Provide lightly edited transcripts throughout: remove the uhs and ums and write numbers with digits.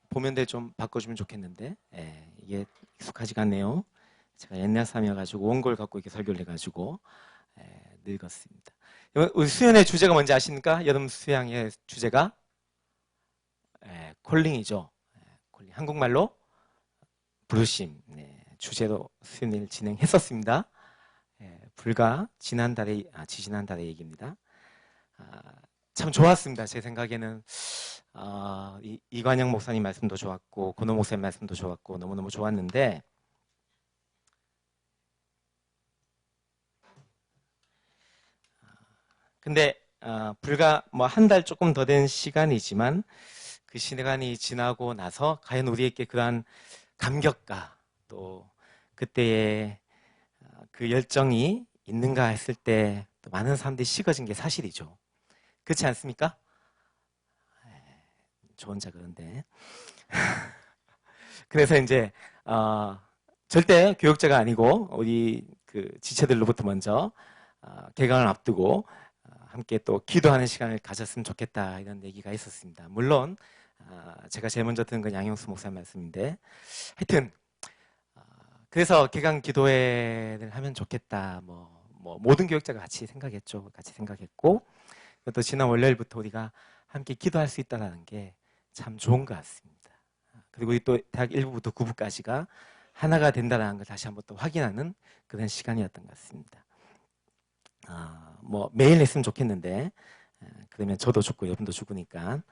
보면대 좀 바꿔주면 좋겠는데, 예, 이게 익숙하지가 않네요. 제가 옛날 사람이어가지고 원고를 갖고 이렇게 설교를 해가지고 늙었습니다. 우리 수연의 주제가 뭔지 아십니까? 여름 수양의 주제가 콜링이죠. 콜링. 한국말로 부르심. 네, 주제로 수연을 진행했었습니다. 불과 지지난달의 얘기입니다. 참 좋았습니다. 제 생각에는 이관영 목사님 말씀도 좋았고 권호 목사님 말씀도 좋았고 너무너무 좋았는데, 근데 불과 뭐 한 달 조금 더 된 시간이지만 그 시간이 지나고 나서 과연 우리에게 그러한 감격과 또 그때의 그 열정이 있는가 했을 때 또 많은 사람들이 식어진 게 사실이죠. 그렇지 않습니까? 저 혼자 그런데. 그래서 이제 절대 교육자가 아니고 우리 그 지체들로부터 먼저 개강을 앞두고 함께 또 기도하는 시간을 가졌으면 좋겠다 이런 얘기가 있었습니다. 물론 제가 제일 먼저 듣는 건 양영수 목사님 말씀인데, 하여튼 그래서 개강 기도회를 하면 좋겠다. 뭐 모든 교육자가 같이 생각했죠. 같이 생각했고, 또 지난 월요일부터 우리가 함께 기도할 수 있다는 게 참 좋은 것 같습니다. 그리고 우리 또 대학 1부부터 9부까지가 하나가 된다는 걸 다시 한번 또 확인하는 그런 시간이었던 것 같습니다. 뭐 매일 했으면 좋겠는데 그러면 저도 죽고 여러분도 죽으니까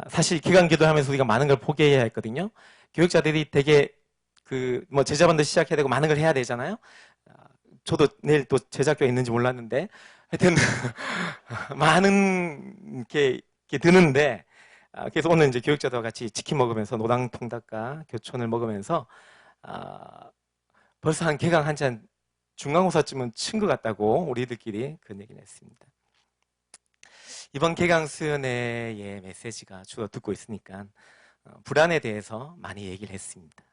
사실 기간 기도하면서 우리가 많은 걸 포기해야 했거든요. 교육자들이 되게 그 뭐 제자반도 시작해야 되고 많은 걸 해야 되잖아요. 저도 내일 또 제자교회 있는지 몰랐는데 하여튼 많은 게 드는데, 그래서 오늘 이제 교육자들과 같이 치킨 먹으면서 노당통닭과 교촌을 먹으면서 벌써 한 개강 한 잔 중간고사쯤은 친 것 같다고 우리들끼리 그런 얘기를 했습니다. 이번 개강 수연회의 메시지가 주로 듣고 있으니까 불안에 대해서 많이 얘기를 했습니다.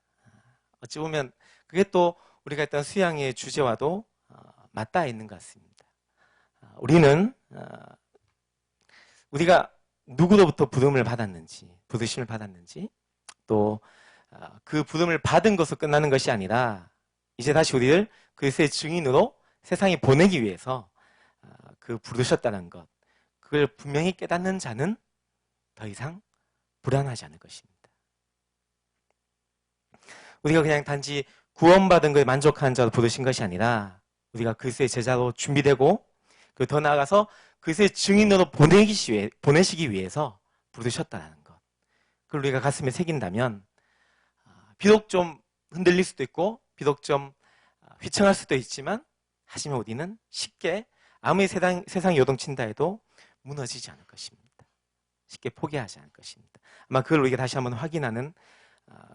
어찌 보면 그게 또 우리가 했던 수양의 주제와도 맞닿아 있는 것 같습니다. 우리는 우리가 누구로부터 부름을 받았는지, 부르심을 받았는지, 또 그 부름을 받은 것으로 끝나는 것이 아니라 이제 다시 우리를 그리스도의 증인으로 세상에 보내기 위해서 그 부르셨다는 것, 그걸 분명히 깨닫는 자는 더 이상 불안하지 않을 것입니다. 우리가 그냥 단지 구원받은 것에 만족하는 자로 부르신 것이 아니라 우리가 그리스도의 제자로 준비되고 그 더 나아가서 그리스도의 증인으로 보내시기 위해서 부르셨다는 것, 그걸 우리가 가슴에 새긴다면 비록 좀 흔들릴 수도 있고 비록 좀 휘청할 수도 있지만, 하지만 우리는 쉽게 아무리 세상이 요동친다 해도 무너지지 않을 것입니다. 쉽게 포기하지 않을 것입니다. 아마 그걸 우리가 다시 한번 확인하는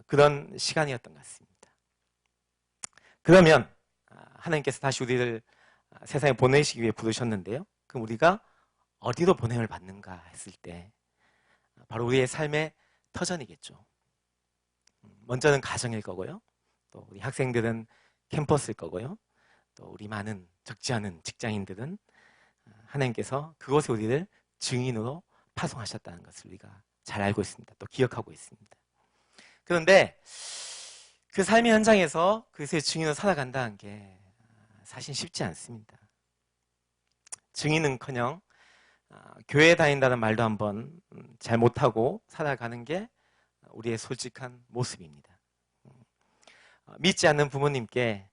그런 시간이었던 것 같습니다. 그러면 하나님께서 다시 우리를 세상에 보내시기 위해 부르셨는데요. 그럼 우리가 어디로 보냄을 받는가 했을 때 바로 우리의 삶의 터전이겠죠. 먼저는 가정일 거고요. 또 우리 학생들은 캠퍼스일 거고요. 또 우리 많은 적지 않은 직장인들은 하나님께서 그곳에 우리를 증인으로 파송하셨다는 것을 우리가 잘 알고 있습니다. 또 기억하고 있습니다. 그런데 그 삶의 현장에서 그리스도의 증인으로 살아간다는 게 사실 쉽지 않습니다. 증인은커녕 교회 다닌다는 말도 한번 잘 못하고 살아가는 게 우리의 솔직한 모습입니다. 믿지 않는 부모님께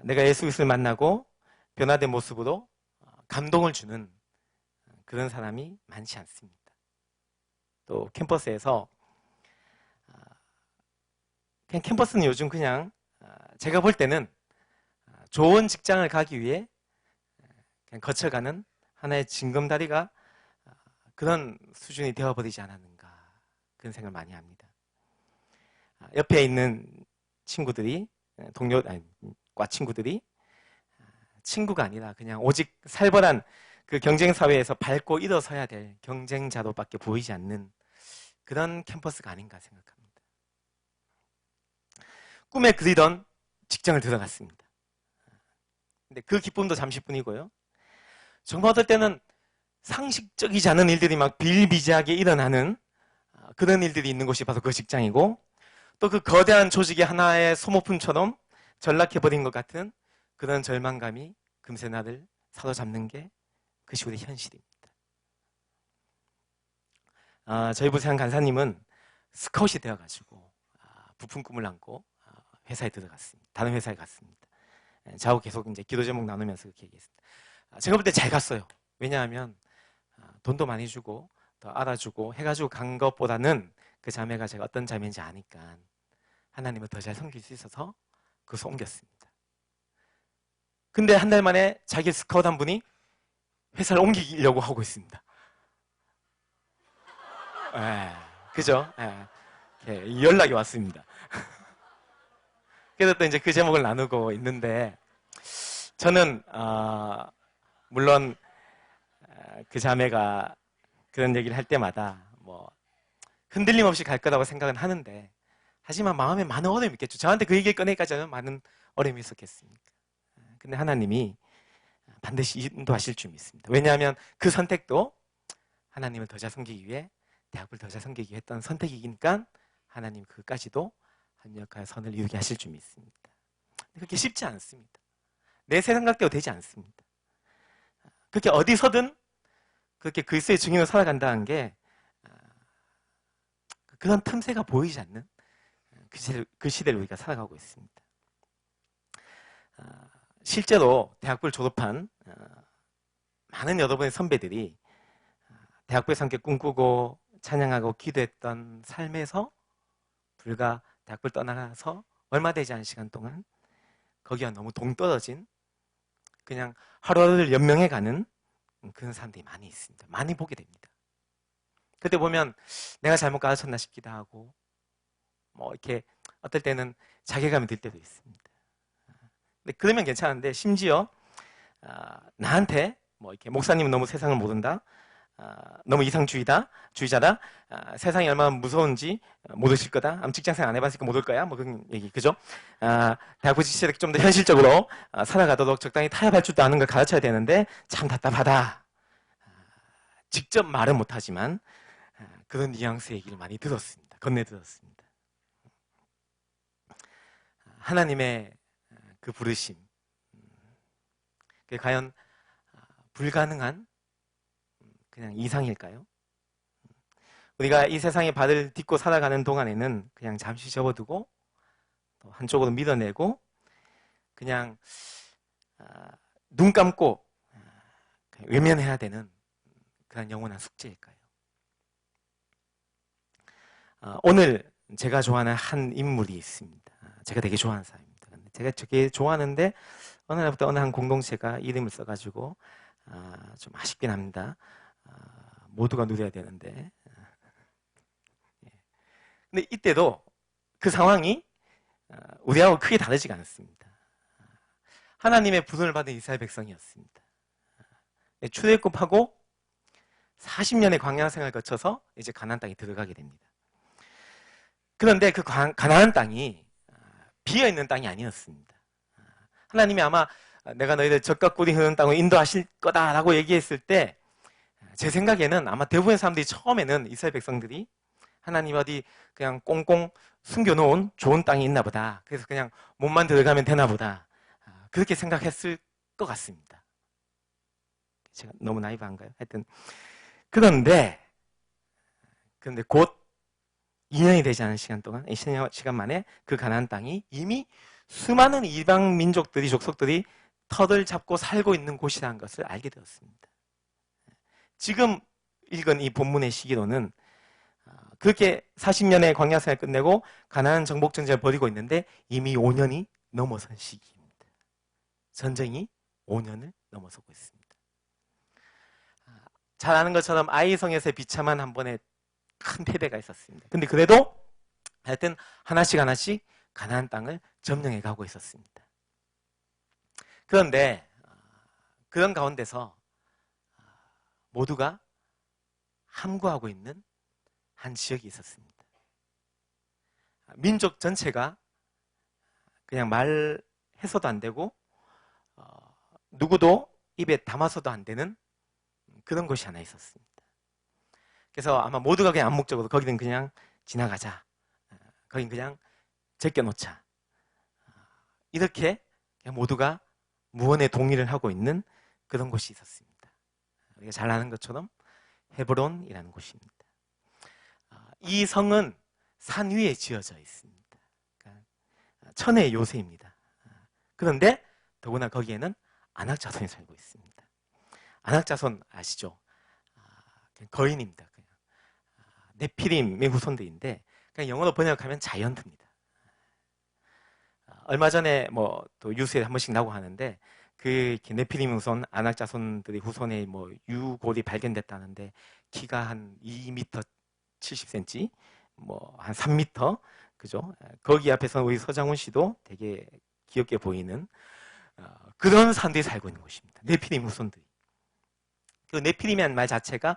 내가 예수 그리스도를 만나고 변화된 모습으로 감동을 주는 그런 사람이 많지 않습니다. 또 캠퍼스에서 그냥 캠퍼스는 요즘 그냥 제가 볼 때는 좋은 직장을 가기 위해 그냥 거쳐가는 하나의 징검다리가 그런 수준이 되어버리지 않았는가, 그런 생각을 많이 합니다. 옆에 있는 친구들이 과 친구들이 친구가 아니라 그냥 오직 살벌한 그 경쟁 사회에서 밟고 일어서야 될 경쟁자로밖에 보이지 않는 그런 캠퍼스가 아닌가 생각합니다. 꿈에 그리던 직장을 들어갔습니다. 근데 그 기쁨도 잠시뿐이고요. 정말 어떨 때는 상식적이지 않은 일들이 막 비일비재하게 일어나는 그런 일들이 있는 곳이 바로 그 직장이고, 또 그 거대한 조직의 하나의 소모품처럼 전락해버린 것 같은 그런 절망감이 금세 나를 사로잡는 게 그것이 우리 현실입니다. 저희 부산 간사님은 스카웃이 되어가지고 부푼 꿈을 안고 회사에 들어갔습니다. 다른 회사에 갔습니다. 저하고 계속 이제 기도 제목 나누면서 그렇게 얘기했습니다. 제가 볼 때 잘 갔어요. 왜냐하면 돈도 많이 주고 더 알아주고 해가지고 간 것보다는 그 자매가 제가 어떤 자매인지 아니까 하나님을 더 잘 섬길 수 있어서 그것을 옮겼습니다. 근데 한 달 만에 자기 스카웃 한 분이 회사를 옮기려고 하고 있습니다. 그죠? 연락이 왔습니다. 그래서 또 이제 그 제목을 나누고 있는데, 저는 물론 그 자매가 그런 얘기를 할 때마다 뭐 흔들림 없이 갈 거라고 생각은 하는데, 하지만 마음에 많은 어려움이 있겠죠. 저한테 그 얘기를 꺼내기까지 저는 많은 어려움이 있었겠습니까? 근데 하나님이 반드시 인도하실 줄 믿습니다. 왜냐하면 그 선택도 하나님을 더 잘 섬기기 위해, 대학을 더 잘 섬기기 위해 했던 선택이니까 하나님 그까지도 합력하여 선을 이루게 하실 줄 믿습니다. 그렇게 쉽지 않습니다. 내 생각대로 되지 않습니다. 그렇게 어디서든 그렇게 그리스도의 증인으로 살아간다는 게 그런 틈새가 보이지 않는 그 시대를 우리가 살아가고 있습니다. 실제로 대학부를 졸업한 많은 여러분의 선배들이 대학부에서 함께 꿈꾸고 찬양하고 기도했던 삶에서 불과 대학부를 떠나서 얼마 되지 않은 시간 동안 거기와 너무 동떨어진 그냥 하루하루를 연명해가는 그런 사람들이 많이 있습니다. 많이 보게 됩니다. 그때 보면 내가 잘못 가르쳤나 싶기도 하고 뭐 이렇게 어떨 때는 자괴감이 들 때도 있습니다. 근데 그러면 괜찮은데 심지어 나한테 뭐 이렇게 목사님은 너무 세상을 모른다, 너무 주의자다, 세상이 얼마나 무서운지 모르실 거다, 직장생활 안 해봤으니까 모를 거야, 뭐 그런 얘기, 그죠? 대학부 시절에 좀 더 현실적으로 살아가도록 적당히 타협할 줄도 아는 걸 가르쳐야 되는데 참 답답하다. 직접 말은 못하지만 그런 뉘앙스 얘기를 많이 들었습니다. 건네 들었습니다. 하나님의 그 부르심, 그게 과연 불가능한 그냥 이상일까요? 우리가 이 세상의 발을 딛고 살아가는 동안에는 그냥 잠시 접어두고 또 한쪽으로 밀어내고 그냥 눈 감고 외면해야 되는 그런 영원한 숙제일까요? 오늘 제가 좋아하는 한 인물이 있습니다. 제가 되게 좋아하는 사람입니다. 제가 되게 좋아하는데 어느 날부터 어느 한 공동체가 이름을 써가지고 좀 아쉽긴 합니다. 모두가 누려야 되는데. 근데 이때도 그 상황이 우리하고 크게 다르지가 않습니다. 하나님의 부름을 받은 이스라엘 백성이었습니다. 출애굽하고 40년의 광야 생활을 거쳐서 이제 가나안 땅에 들어가게 됩니다. 그런데 그 가나안 땅이 비어 있는 땅이 아니었습니다. 하나님이 아마 내가 너희들 젖과 꿀이 흐르는 땅으로 인도하실 거다라고 얘기했을 때 제 생각에는 아마 대부분의 사람들이 처음에는 이스라엘 백성들이 하나님 어디 그냥 꽁꽁 숨겨놓은 좋은 땅이 있나 보다, 그래서 그냥 몸만 들어가면 되나 보다, 그렇게 생각했을 것 같습니다. 제가 너무 나이브한가요? 하여튼 그런데 곧 2년이 되지 않은 시간 동안, 시간 만에 그 가나안 땅이 이미 수많은 이방 민족들이, 족속들이 터를 잡고 살고 있는 곳이라는 것을 알게 되었습니다. 지금 읽은 이 본문의 시기로는 그렇게 40년의 광야 생활을 끝내고 가나안 정복 전쟁을 벌이고 있는데 이미 5년이 넘어선 시기입니다. 전쟁이 5년을 넘어서고 있습니다. 잘 아는 것처럼 아이성에서의 비참한 한 번의 큰 패배가 있었습니다. 근데 그래도 하여튼 하나씩 가나안 땅을 점령해 가고 있었습니다. 그런데 그런 가운데서 모두가 함구하고 있는 한 지역이 있었습니다. 민족 전체가 그냥 말해서도 안 되고 누구도 입에 담아서도 안 되는 그런 곳이 하나 있었습니다. 그래서 아마 모두가 그냥 암묵적으로 거기는 그냥 지나가자. 거긴 그냥 제껴놓자. 이렇게 그냥 모두가 무언의 동의를 하고 있는 그런 곳이 있었습니다. 우리가 잘 아는 것처럼 헤브론이라는 곳입니다. 이 성은 산 위에 지어져 있습니다. 그러니까 천의 요새입니다. 그런데 더구나 거기에는 아낙 자손이 살고 있습니다. 아낙 자손 아시죠? 거인입니다. 그냥. 네피림의 후손들인데 그냥 영어로 번역하면 자이언트입니다. 얼마 전에 뭐 또 뉴스에 한 번씩 나오고 하는데 그 네피림 후손 아낙 자손들의 후손에 뭐 유골이 발견됐다는데 키가 한 2m 70cm, 뭐 한 3m, 그죠? 거기 앞에서 우리 서장훈 씨도 되게 귀엽게 보이는 그런 사람들이 살고 있는 곳입니다. 네피림 후손들이. 그 네피림이라는 말 자체가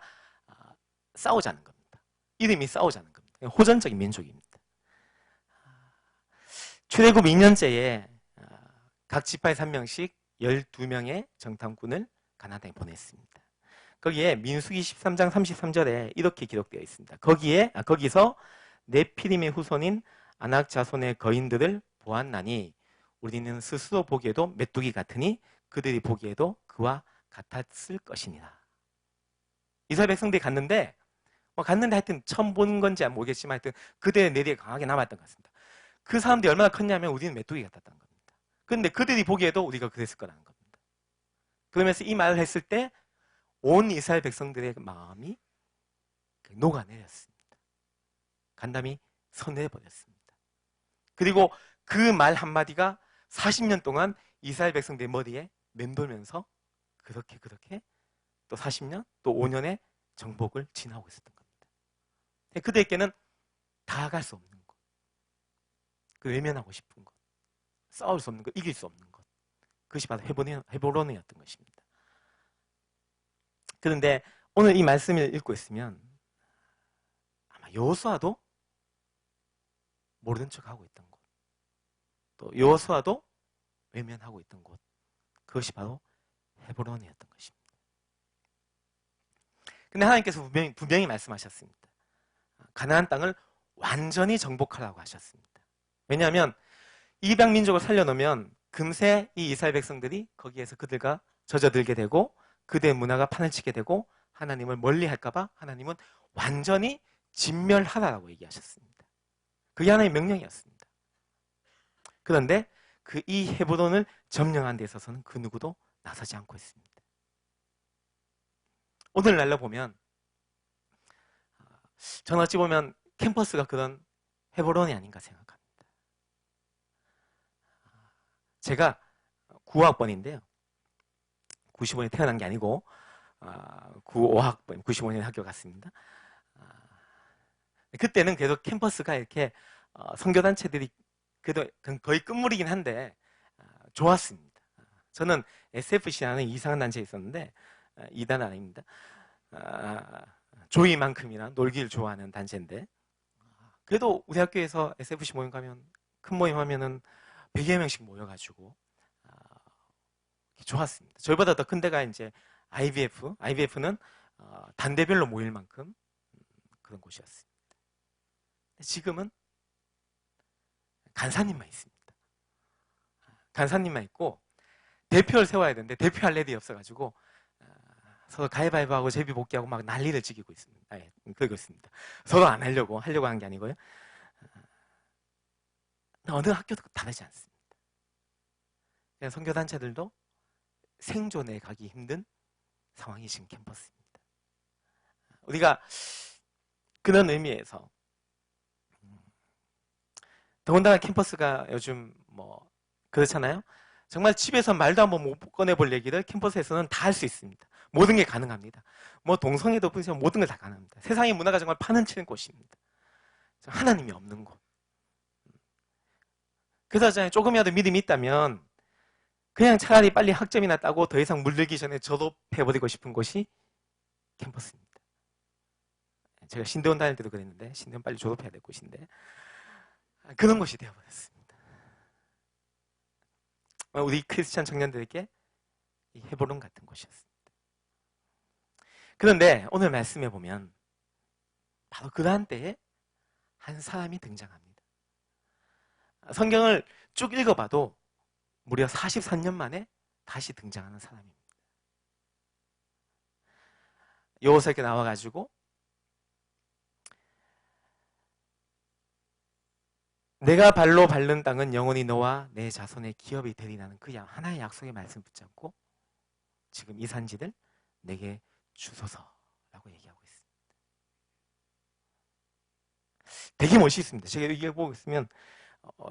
싸우자는 겁니다. 이름이 싸우자는 겁니다. 호전적인 민족입니다. 출애굽 2년째에 각 지파에 3명씩 12명의 정탐꾼을 가나안 땅에 보냈습니다. 거기에 민수기 13장 33절에 이렇게 기록되어 있습니다. 거기서 네피림의 후손인 아낙 자손의 거인들을 보았나니 우리는 스스로 보기에도 메뚜기 같으니 그들이 보기에도 그와 같았을 것이니라. 이스라엘 백성들이 갔는데 하여튼 처음 본 건지 모르겠지만 하여튼 그들의 내리에 강하게 남았던 것 같습니다. 그 사람들이 얼마나 컸냐면 우리는 메뚜기 같았다는 겁니다. 그런데 그들이 보기에도 우리가 그랬을 거라는 겁니다. 그러면서 이 말을 했을 때 온 이스라엘 백성들의 마음이 녹아내렸습니다. 간담이 서내버렸습니다. 그리고 그 말 한마디가 40년 동안 이스라엘 백성들의 머리에 맴돌면서 그렇게 또 40년, 또 5년의 정복을 지나고 있었던 겁니다. 그들에게는 다가갈 수 없는 것, 그 외면하고 싶은 것, 싸울 수 없는 것, 이길 수 없는 것, 그것이 바로 헤브론이었던 것입니다. 그런데 오늘 이 말씀을 읽고 있으면 아마 여호수아도 모르는 척하고 있던 곳, 또 여호수아도 외면하고 있던 곳, 그것이 바로 헤브론이었던 것입니다. 근데 하나님께서 분명히 말씀하셨습니다. 가나안 땅을 완전히 정복하라고 하셨습니다. 왜냐하면 이방 민족을 살려놓으면 금세 이 이스라엘 백성들이 거기에서 그들과 젖어들게 되고 그들의 문화가 판을 치게 되고 하나님을 멀리할까봐 하나님은 완전히 진멸하라고 얘기하셨습니다. 그게 하나님의 명령이었습니다. 그런데 그 이 헤브론을 점령하는 데 있어서는 그 누구도 나서지 않고 있습니다. 오늘날로 보면 저는 어찌 보면 캠퍼스가 그런 헤브론이 아닌가 생각합니다. 제가 9학번인데요. 95년에 태어난 게 아니고 95학번, 95년에 학교 갔습니다. 그때는 계속 캠퍼스가 이렇게 선교단체들이 그래도 거의 끝물이긴 한데 좋았습니다. 저는 SFC라는 이상한 단체에 있었는데 이단 아닙니다. 조이만큼이나 놀기를 좋아하는 단체인데 그래도 우리 학교에서 SFC 모임 가면 큰 모임 하면은 100여 명씩 모여가지고 좋았습니다. 저희보다 더 큰 데가 이제 IBF는 단대별로 모일 만큼 그런 곳이었습니다. 지금은 간사님만 있습니다. 간사님만 있고 대표를 세워야 되는데 대표할 애들이 없어가지고 서로 가위바위보하고 제비복귀하고 막 난리를 지기고 있습니다. 그러고 있습니다. 서로 안 하려고 한 게 아니고요. 어느 학교도 다르지 않습니다. 그냥 선교단체들도 생존해 가기 힘든 상황이 지금 캠퍼스입니다. 우리가 그런 의미에서 더군다나 캠퍼스가 요즘 뭐 그렇잖아요. 정말 집에서 말도 한번 못 꺼내볼 얘기를 캠퍼스에서는 다 할 수 있습니다. 모든 게 가능합니다. 뭐 동성애도 뿐이지 모든 걸 다 가능합니다. 세상의 문화가 정말 파는 치는 곳입니다. 하나님이 없는 곳. 그래서 조금이라도 믿음이 있다면 그냥 차라리 빨리 학점이나 따고 더 이상 물들기 전에 졸업해버리고 싶은 곳이 캠퍼스입니다. 제가 신대원 다닐 때도 그랬는데 신대원 빨리 졸업해야 될 곳인데 그런 곳이 되어버렸습니다. 우리 크리스찬 청년들에게 헤브론 같은 곳이었습니다. 그런데 오늘 말씀해 보면 바로 그러한 때에 한 사람이 등장합니다. 성경을 쭉 읽어봐도 무려 43년 만에 다시 등장하는 사람입니다. 여호수아에게 나와가지고 내가 발로 밟는 땅은 영원히 너와 내 자손의 기업이 되리라는 그 하나의 약속의 말씀 붙잡고 지금 이 산지를 내게 주소서라고 얘기하고 있습니다. 되게 멋있습니다. 제가 여기 보고 있으면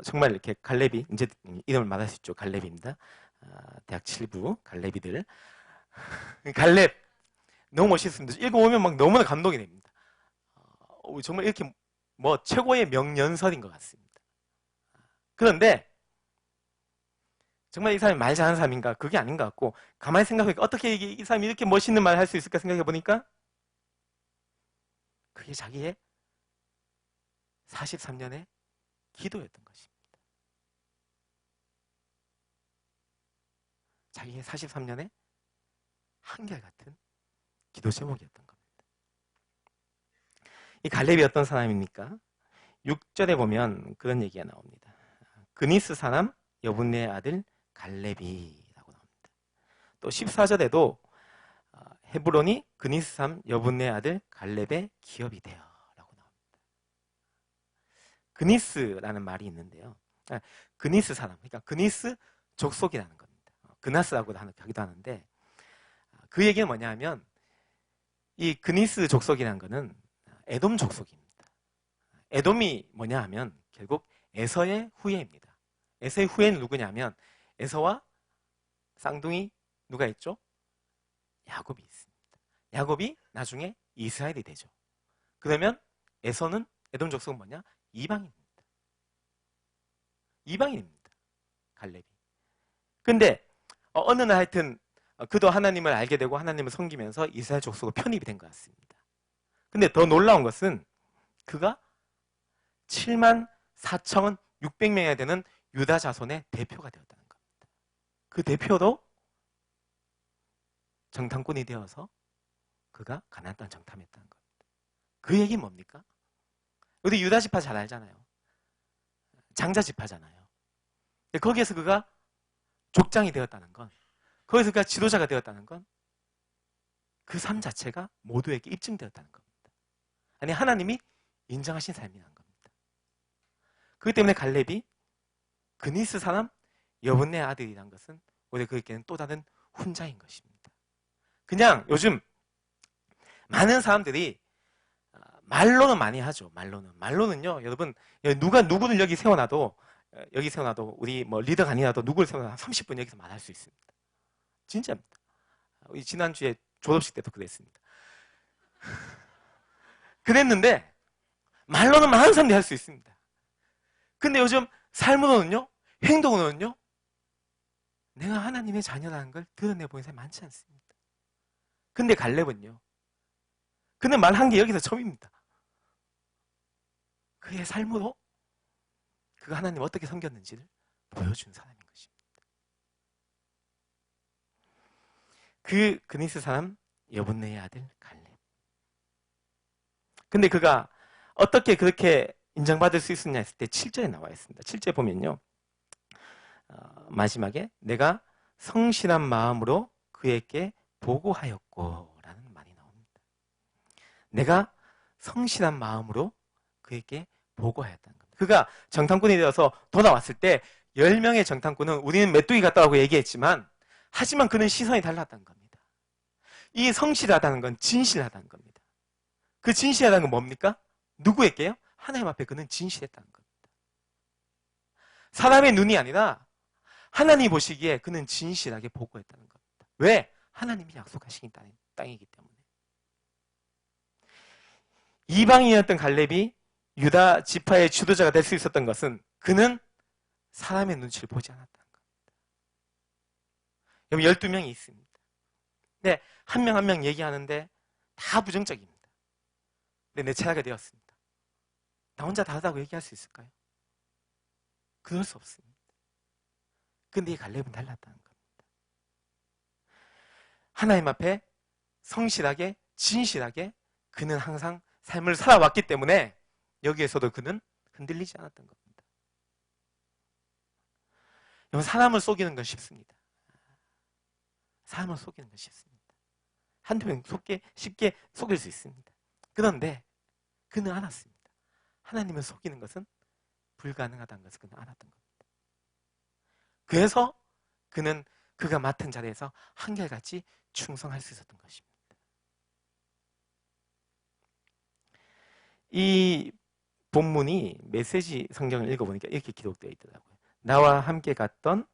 정말 이렇게 갈렙이, 이제 이름을 말할 수 있죠. 갈렙입니다. 대학 7부 갈렙이들. 갈렙 너무 멋있습니다. 읽어보면 막 너무나 감동이 됩니다. 정말 이렇게 뭐 최고의 명연설인 것 같습니다. 그런데 정말 이 사람이 말 잘하는 사람인가? 그게 아닌 것 같고, 가만히 생각해보니까 어떻게 이 사람이 이렇게 멋있는 말을 할 수 있을까 생각해보니까 그게 자기의 43년의 기도였던 것입니다. 자기의 43년의 한결같은 기도 제목이었던 겁니다. 이 갈렙이 어떤 사람입니까? 6절에 보면 그런 얘기가 나옵니다. 그니스 사람 여분네의 아들 갈렙이라고 나옵니다. 또 14절에도 헤브론이 그니스 사람 여분네의 아들 갈렙의 기업이 되어 라고 나옵니다. 그니스라는 말이 있는데요. 그니스 사람, 그러니까 그니스 족속이라는 겁니다. 그나스라고 하기도 하는데, 그 얘기는 뭐냐 하면 이 그니스 족속이라는 것은 에돔 족속입니다. 에돔이 뭐냐 하면 결국 에서의 후예입니다. 에서의 후예는 누구냐면 에서와 쌍둥이 누가 있죠? 야곱이 있습니다. 야곱이 나중에 이스라엘이 되죠. 그러면 에서는, 에돔 족속은 뭐냐? 이방인입니다. 이방인입니다. 갈렙이. 근데 어느 날 하여튼 그도 하나님을 알게 되고 하나님을 섬기면서 이스라엘 족속으로 편입이 된 것 같습니다. 근데 더 놀라운 것은 그가 74,600명이나 되는 유다 자손의 대표가 되었다는 겁니다. 그 대표도 정탐꾼이 되어서 그가 가나안 땅 정탐했다는 겁니다. 그 얘기는 뭡니까? 우리 유다 지파 잘 알잖아요. 장자 지파잖아요. 거기에서 그가 족장이 되었다는 건, 거기서 그가 지도자가 되었다는 건 그 삶 자체가 모두에게 입증되었다는 겁니다. 아니, 하나님이 인정하신 삶이라는 겁니다. 그렇기 때문에 갈렙이 그니스 사람 여분네 아들이란 것은 우리 그에게는 또 다른 훈자인 것입니다. 그냥 요즘 많은 사람들이 말로는 많이 하죠. 말로는요, 여러분, 누가 누구를 여기 세워놔도 우리 뭐 리더가 아니라도 누구를 세워놔도 한 30분 여기서 말할 수 있습니다. 진짜입니다. 우리 지난주에 졸업식 때도 그랬습니다. 그랬는데 말로는 많은 사람들이 할 수 있습니다. 근데 요즘 삶으로는요, 행동으로는요, 내가 하나님의 자녀라는 걸 드러내보는 사람이 많지 않습니다. 근데 갈렙은요, 그는 말한 게 여기서 처음입니다. 그의 삶으로 그가 하나님 어떻게 섬겼는지를 보여준 사람인 것입니다. 그 그니스 사람 여분네의 아들 갈렙. 근데 그가 어떻게 그렇게 인정받을 수 있었냐 했을 때 7절에 나와 있습니다. 7절 보면요, 마지막에 내가 성실한 마음으로 그에게 보고하였고 라는 말이 나옵니다. 내가 성실한 마음으로 그에게 보고하였다는 겁니다. 그가 정탐꾼이 되어서 돌아왔을 때 10명의 정탐꾼은 우리는 메뚜기 같다고 얘기했지만, 하지만 그는 시선이 달랐다는 겁니다. 이 성실하다는 건 진실하다는 겁니다. 그 진실하다는 건 뭡니까? 누구에게요? 하나님 앞에 그는 진실했다는 겁니다. 사람의 눈이 아니라 하나님 보시기에 그는 진실하게 보고했다는 겁니다. 왜? 하나님이 약속하신 땅이기 때문에. 이방인이었던 갈렙이 유다 지파의 지도자가 될 수 있었던 것은 그는 사람의 눈치를 보지 않았다는 겁니다. 여러분, 12명이 있습니다. 근데 한 명 한 명 얘기하는데 다 부정적입니다. 근데 내 차례가 되었습니다. 나 혼자 다르다고 얘기할 수 있을까요? 그럴 수 없습니다. 근데 이 갈렙은 달랐다는 겁니다. 하나님 앞에 성실하게, 진실하게 그는 항상 삶을 살아왔기 때문에 여기에서도 그는 흔들리지 않았던 겁니다. 여러분, 사람을 속이는 건 쉽습니다. 사람을 속이는 건 쉽습니다. 한두 명 쉽게 속일 수 있습니다. 그런데 그는 알았습니다. 하나님을 속이는 것은 불가능하다는 것을 그는 알았던 겁니다. 그래서 그는 그가 맡은 자리에서 한결같이 충성할 수 있었던 것입니다. 이 본문이 메시지 성경을 읽어보니까 이렇게 기록되어 있더라고요. 나와 함께 갔던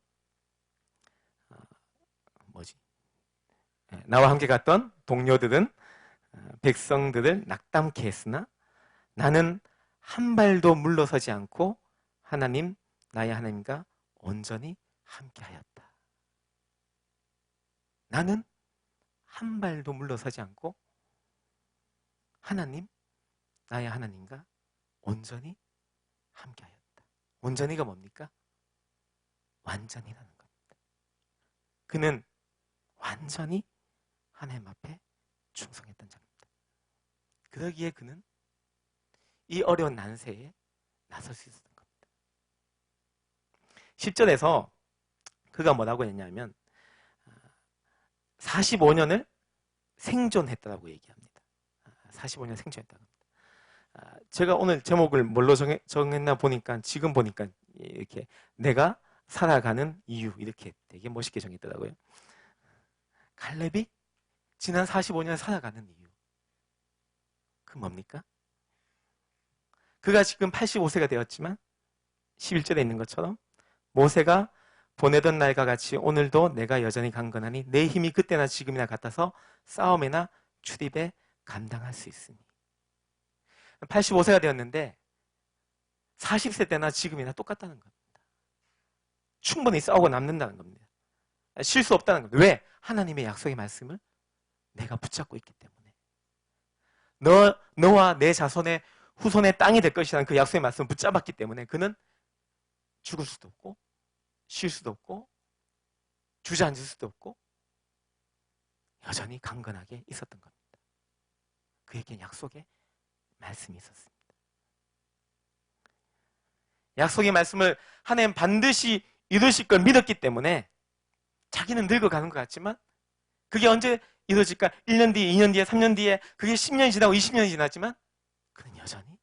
나와 함께 갔던 동료들은 백성들을 낙담케 했으나 나는 한 발도 물러서지 않고 하나님, 나의 하나님과 온전히 함께하였다. 나는 한 발도 물러서지 않고 하나님, 나의 하나님과 온전히 함께하였다. 온전히가 뭡니까? 완전히라는 겁니다. 그는 완전히 하나님 앞에 충성했던 자입니다. 그러기에 그는 이 어려운 난세에 나설 수 있었던 겁니다. 10절에서 그가 뭐라고 했냐면 45년을 생존했다고 얘기합니다. 45년 생존했다고 합니다. 제가 오늘 제목을 뭘로 정했나 보니까 지금 보니까 이렇게 내가 살아가는 이유 이렇게 되게 멋있게 정했더라고요. 갈렙이 지난 45년 살아가는 이유. 그 뭡니까? 그가 지금 85세가 되었지만 11절에 있는 것처럼 모세가 보내던 날과 같이 오늘도 내가 여전히 강건하니 내 힘이 그때나 지금이나 같아서 싸움이나 출입에 감당할 수 있으니. 85세가 되었는데 40세 때나 지금이나 똑같다는 겁니다. 충분히 싸우고 남는다는 겁니다. 쉴 수 없다는 겁니다. 왜? 하나님의 약속의 말씀을 내가 붙잡고 있기 때문에. 너와 내 자손의 후손의 땅이 될 것이라는 그 약속의 말씀을 붙잡았기 때문에 그는 죽을 수도 없고 쉴 수도 없고 주저앉을 수도 없고 여전히 강건하게 있었던 겁니다. 그에게 약속의 말씀이 있었습니다. 약속의 말씀을 하나님 반드시 이루실 걸 믿었기 때문에 자기는 늙어가는 것 같지만 그게 언제 이루어질까? 1년 뒤에, 2년 뒤에, 3년 뒤에 그게 10년이 지나고 20년이 지났지만 그는 여전히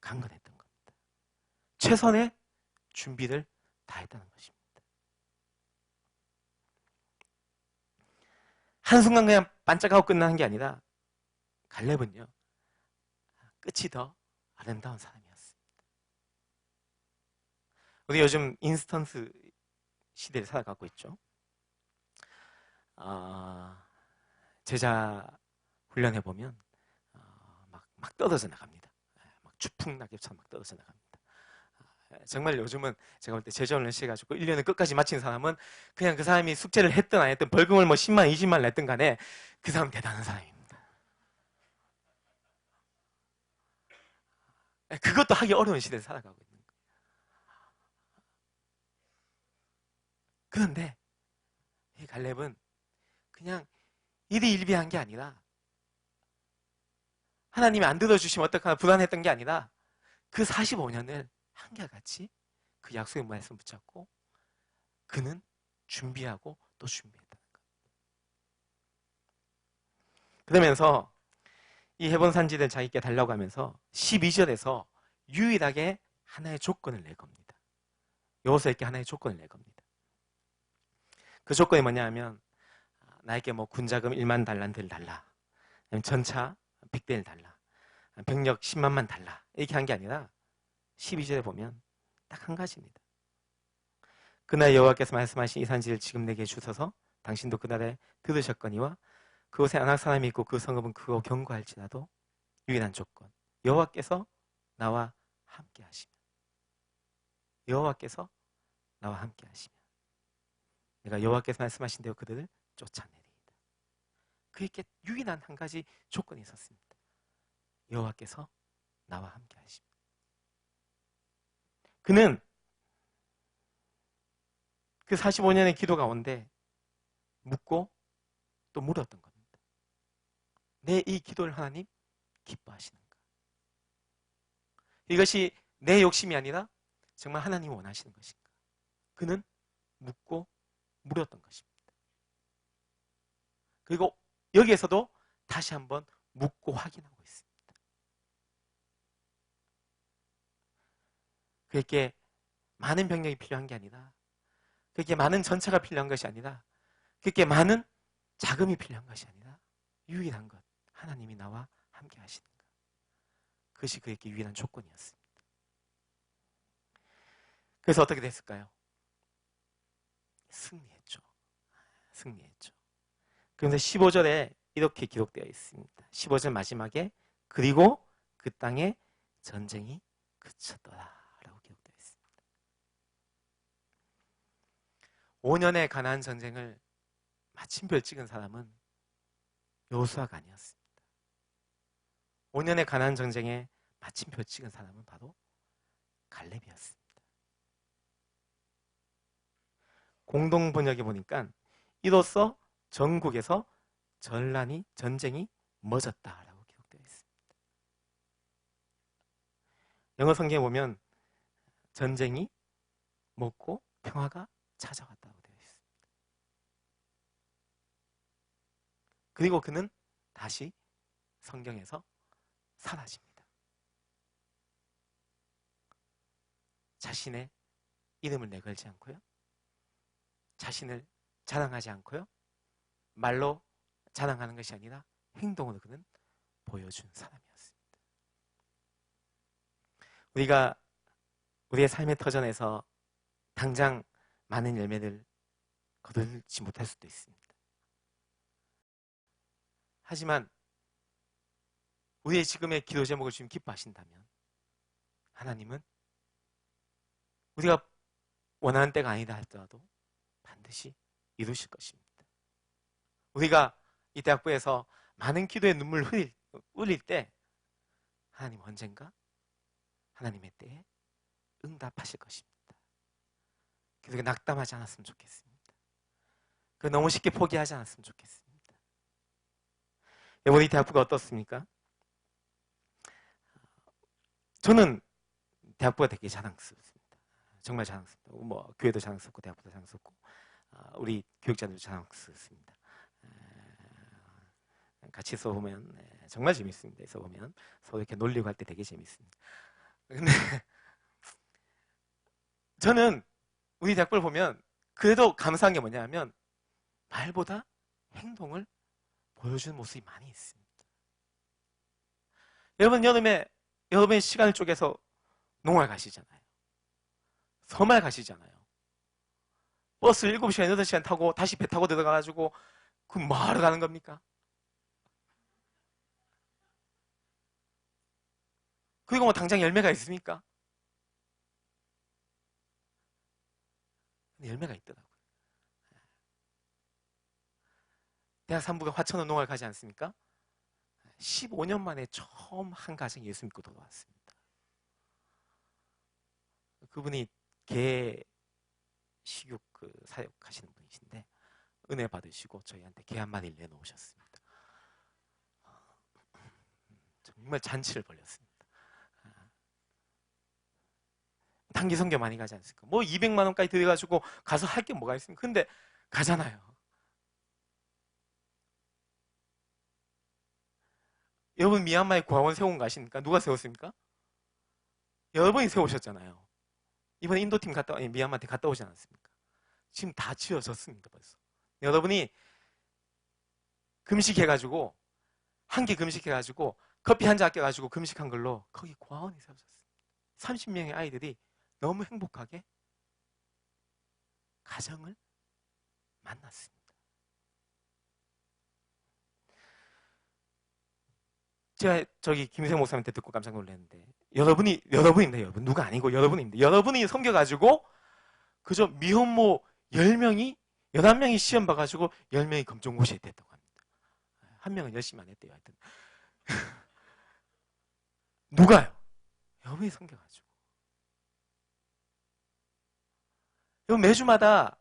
강건했던 겁니다. 최선의 준비를 다 했다는 것입니다. 한순간 그냥 반짝하고 끝나는 게 아니라 갈렙은요, 끝이 더 아름다운 사람이었습니다. 우리 요즘 인스턴트 시대를 살아가고 있죠. 제자 훈련해보면 막 떨어져 나갑니다. 막 추풍낙엽처럼 막 떨어져 나갑니다. 정말 요즘은 제가 볼 때 제자훈련 시켜가지고 1년을 끝까지 마친 사람은 그냥 그 사람이 숙제를 했든 안 했든 벌금을 뭐 10만, 20만 냈든 간에 그 사람 대단한 사람입니다. 그것도 하기 어려운 시대에 살아가고 있는 거예요. 그런데 이 갈렙은 그냥 일희일비한 게 아니라 하나님이 안 들어주시면 어떡하나 불안했던 게 아니라 그 45년을 한결같이 그 약속의 말씀 붙잡고 그는 준비하고 또 준비했다는 거예요. 그러면서 이 해본 산지를 자기께 달라고 하면서 12절에서 유일하게 하나의 조건을 낼 겁니다. 여호수아에게 하나의 조건을 낼 겁니다. 그 조건이 뭐냐 하면 나에게 뭐 군자금 1만 달란트를 달라, 전차 100대를 달라, 병력 10만만 달라 이렇게 한 게 아니라 12절에 보면 딱 한 가지입니다. 그날 여호와께서 말씀하신 이 산지를 지금 내게 주셔서 당신도 그날에 들으셨거니와 그곳에 안악 사람이 있고 그 성읍은 크고 견고할지라도 유일한 조건, 여호와께서 나와 함께 하시면, 여호와께서 나와 함께 하시면 내가 여호와께서 말씀하신 대로 그들을 쫓아내리이다. 그에게 유일한 한 가지 조건이 있었습니다. 여호와께서 나와 함께 하시면. 그는 그 45년의 기도 가운데 묻고 또 물었던 겁니다. 내 이 기도를 하나님 기뻐하시는가? 이것이 내 욕심이 아니라 정말 하나님이 원하시는 것인가? 그는 묻고 물었던 것입니다. 그리고 여기에서도 다시 한번 묻고 확인하고 있습니다. 그렇게 많은 병력이 필요한 게 아니라, 그렇게 많은 전차가 필요한 것이 아니라, 그렇게 많은 자금이 필요한 것이 아니라 유일한 것, 하나님이 나와 함께 하시는 것. 그것이 그에게 유일한 조건이었습니다. 그래서 어떻게 됐을까요? 승리했죠. 승리했죠. 그런데 15절에 이렇게 기록되어 있습니다. 15절 마지막에 그리고 그 땅에 전쟁이 그쳤더라 라고 기록되어 있습니다. 5년의 가나안 전쟁을 마침별 찍은 사람은 여호수아가 아니었습니다. 5년의 가나안 전쟁에 마침표 찍은 사람은 바로 갈렙이었습니다. 공동 번역에 보니까 이로써 전국에서 전쟁이 멎었다라고 기록되어 있습니다. 영어 성경에 보면 전쟁이 멎고 평화가 찾아왔다고 되어 있습니다. 그리고 그는 다시 성경에서 사라집니다. 자신의 이름을 내걸지 않고요. 자신을 자랑하지 않고요. 말로 자랑하는 것이 아니라 행동으로 그는 보여준 사람이었습니다. 우리가 우리의 삶의 터전에서 당장 많은 열매를 거두지 못할 수도 있습니다. 하지만 우리의 지금의 기도 제목을 주님 기뻐하신다면 하나님은 우리가 원하는 때가 아니다 할지라도 반드시 이루실 것입니다. 우리가 이 대학부에서 많은 기도의 눈물을 흘릴 때 하나님 언젠가 하나님의 때에 응답하실 것입니다. 그래서 낙담하지 않았으면 좋겠습니다. 그 너무 쉽게 포기하지 않았으면 좋겠습니다. 여러분, 이 대학부가 어떻습니까? 저는 대학부가 되게 자랑스럽습니다. 정말 자랑스럽습니다. 뭐 교회도 자랑스럽고 대학부도 자랑스럽고 우리 교육자들도 자랑스럽습니다. 같이 써보면 정말 재밌습니다. 써보면 서로 이렇게 놀리고 할 때 되게 재밌습니다. 근데 저는 우리 대학부를 보면 그래도 감사한 게 뭐냐면 말보다 행동을 보여주는 모습이 많이 있습니다. 여러분, 여름에 시간을 쪼개서 농활 가시잖아요. 섬을 가시잖아요. 버스 7시간, 8시간 타고 다시 배 타고 들어가가지고 그 뭐하러 가는 겁니까? 그리고 뭐 당장 열매가 있습니까? 열매가 있더라고요. 대학 3부가 화천은 농활 가지 않습니까? 15년 만에 처음 한 가정 예수 믿고 돌아왔습니다. 그분이 개 식육 사역하시는 분이신데 은혜 받으시고 저희한테 개 한 마리를 내놓으셨습니다. 정말 잔치를 벌였습니다. 단기 선교 많이 가지 않습니까? 뭐 200만 원까지 들여가지고 가서 할 게 뭐가 있습니까? 근데 가잖아요. 여러분, 미얀마에 구하원 세운 거 아십니까? 누가 세웠습니까? 여러분이 세우셨잖아요. 이번에 인도팀 미얀마한테 갔다 오지 않았습니까? 지금 다 지어졌습니다, 벌써. 여러분이 금식해가지고, 한 끼 금식해가지고, 커피 한 잔 아껴가지고 금식한 걸로 거기 고아원이 세워졌습니다. 30명의 아이들이 너무 행복하게 가정을 만났습니다. 제가 저기 김생 목사님한테 듣고 깜짝 놀랐는데 여러분입니다. 여러분. 누가 아니고 여러분입니다. 여러분이 섬겨가지고 그저 미혼모 10명이 11명이 시험 봐가지고 10명이 검정고시에 됐다고 합니다. 한 명은 열심히 안 했대요. 하여튼 누가요? 여러분이 섬겨가지고. 여러분, 매주마다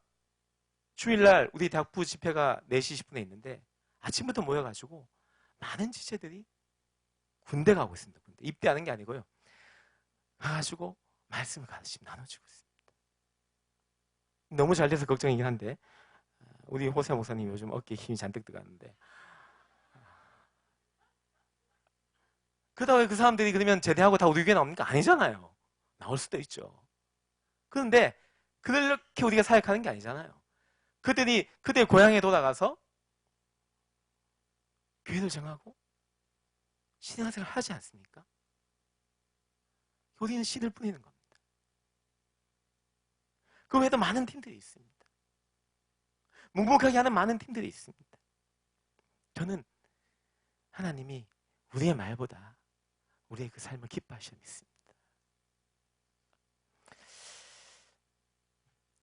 주일날 우리 대학부 집회가 4시 10분에 있는데 아침부터 모여가지고 많은 지체들이 군대 가고 있습니다. 군대. 입대하는 게 아니고요. 가가지고 말씀을 가르치고 나눠주고 있습니다. 너무 잘 돼서 걱정이긴 한데 우리 호세 목사님 요즘 어깨에 힘이 잔뜩 들어갔는데 그러다가 그 사람들이 그러면 제대하고 다 우리 교회 나옵니까? 아니잖아요. 나올 수도 있죠. 그런데 그렇게 우리가 사역하는 게 아니잖아요. 그들이 그들 고향에 돌아가서 교회를 정하고 신앙생활을 하지 않습니까? 우리는 씨를 뿌리는 겁니다. 그 외에도 많은 팀들이 있습니다. 묵묵하게 하는 많은 팀들이 있습니다. 저는 하나님이 우리의 말보다 우리의 그 삶을 기뻐하시는 믿습니다.